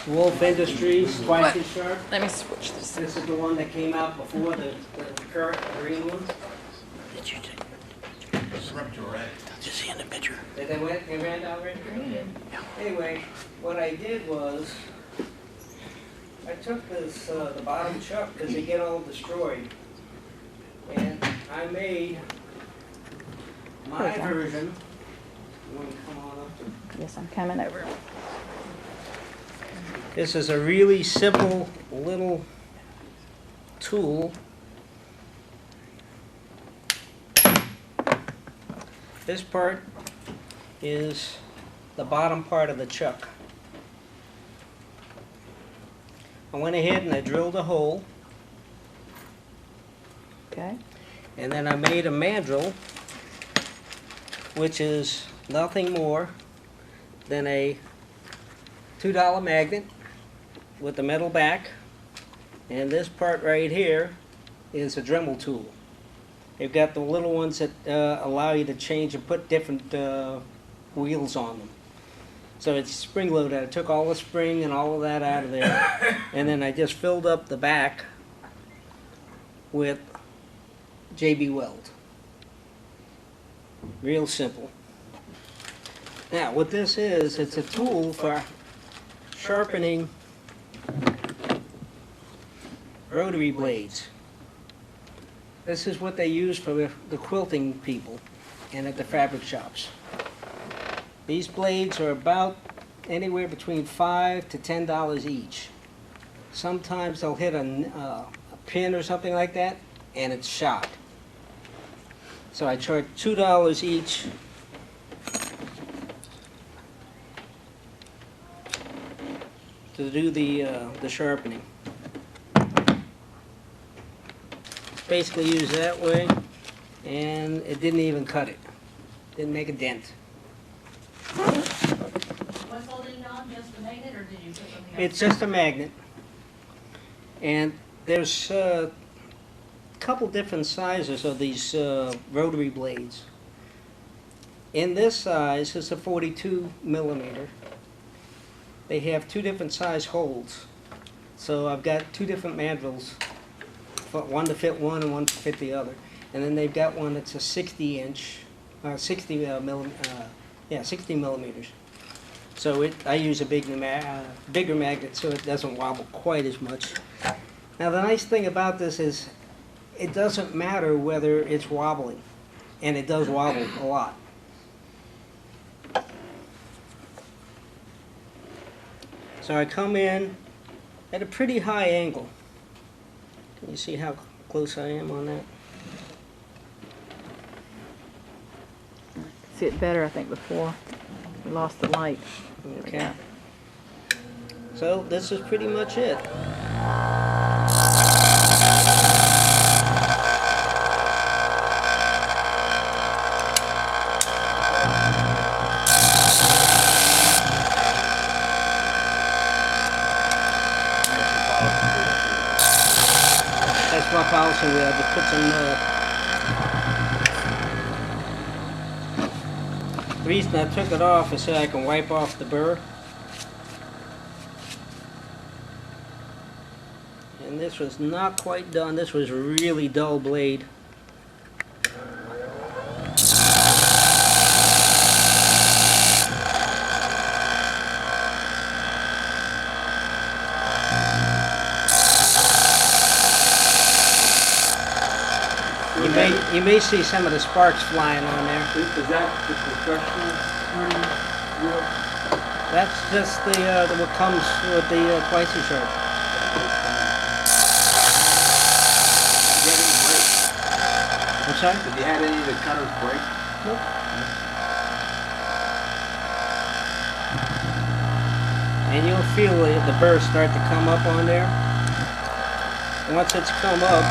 Wolf Industries, twice as sharp. Let me switch this. This is the one that came out before the current green one. Did you take? Did you see in the picture? They ran down red green. Yeah. Anyway, what I did was, I took this, the bottom chuck, because they get all destroyed, and I made my Okay. version. You want to come on up? Yes, I'm coming over. This is a really simple little tool. This part is the bottom part of the chuck. I went ahead and I drilled a hole, Okay. and then I made a mandrel, which is nothing more than a $2 magnet with a metal back, and this part right here is a Dremel tool. They've got the little ones that allow you to change and put different wheels on them. So it's spring loaded. I took all the spring and all of that out of there, and then I just filled up the back with JB Weld. Real simple. Now what this is, it's a tool for sharpening rotary blades. This is what they use for the quilting people and at the fabric shops. These blades are about anywhere between $5 to $10 each. Sometimes they'll hit a pin or something like that, and it's shot. So I charge $2 each to do the sharpening. Basically used that way, and it didn't even cut it. Didn't make a dent. What's holding it on, just the magnet, or did you put something else? It's just a magnet. And there's a couple different sizes of these rotary blades. In this size, it's a 42 millimeter. They have two different size holes. So I've got two different mandrels, one to fit one and one to fit the other. And then they've got one that's a 60 millimeters. So I use a bigger magnet so it doesn't wobble quite as much. Now the nice thing about this is it doesn't matter whether it's wobbling, and it does wobble a lot. So I come in at a pretty high angle. Can you see how close I am on that? See it better, I think, before we lost the light. Okay. So this is pretty much it. That's my polishing wheel. I just put some the reason I took it off is so I can wipe off the burr. And this was not quite done. This was a really dull blade. You may see some of the sparks flying on there. Is that the professional turning wheel? That's just what comes with the twice as sharp. Did you have any brakes? I'm sorry? Did you have any of the cutters break? Nope. And you'll feel the burr start to come up on there. And once it's come up,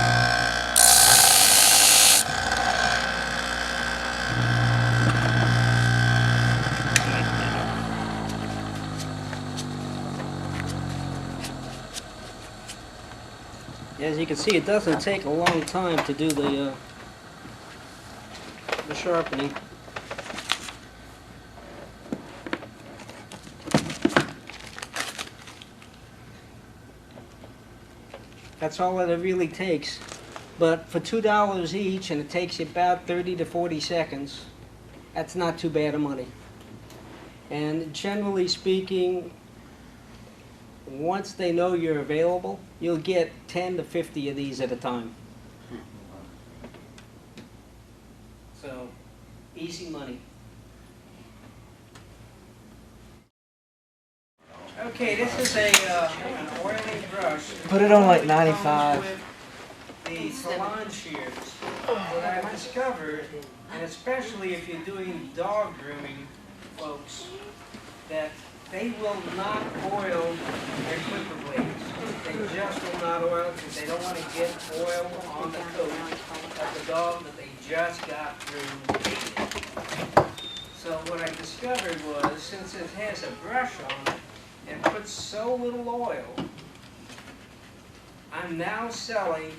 as you can see, it doesn't take a long time to do the sharpening. That's all that it really takes. But for $2 each, and it takes you about 30 to 40 seconds, that's not too bad of money. And generally speaking, once they know you're available, you'll get 10 to 50 of these at a time. So, easy money. Okay, this is an oiling brush. Put it on like It 95. comes with the salon shears. What I've discovered, and especially if you're doing dog grooming, folks, that they will not oil their clipper blades. They just will not oil because they don't want to get oil on the coat of the dog that they just got through. So what I discovered was, since it has a brush on it and puts so little oil, I'm now selling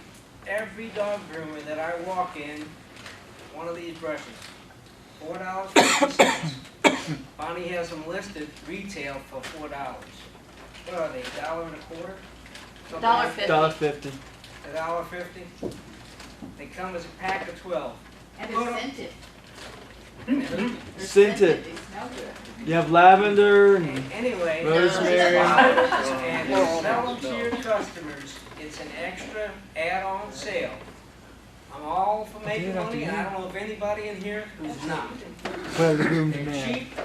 every dog groomer that I walk in one of these brushes. $4.50. Bonnie has them listed retail for $4. What are they, $1.25? Something like that? $1.50. $1.50? They come as a pack of 12. And Put 'em- they're scented. They're Scented. They smell good. You have lavender and Anyway, rosemary. and to sell them to your customers, it's an extra add-on sale. I'm all for making money, and I don't know if anybody in here who's not. well, the room's They're mad. cheap,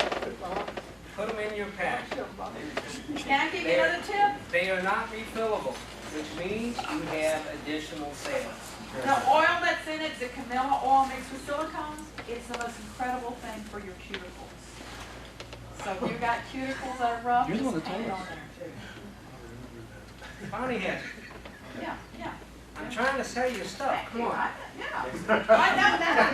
put them in your pack. Can I give you another tip? They are not refillable, which means you have additional sales. The oil that's in it, the Camilla oil mixed with silicones, it's the most incredible thing for your cuticles. So if you've got cuticles that are rough, You're the one just that hang it told on there too. Bonnie has it. Yeah, yeah. I'm trying to sell you stuff, come on. Yeah. I know that.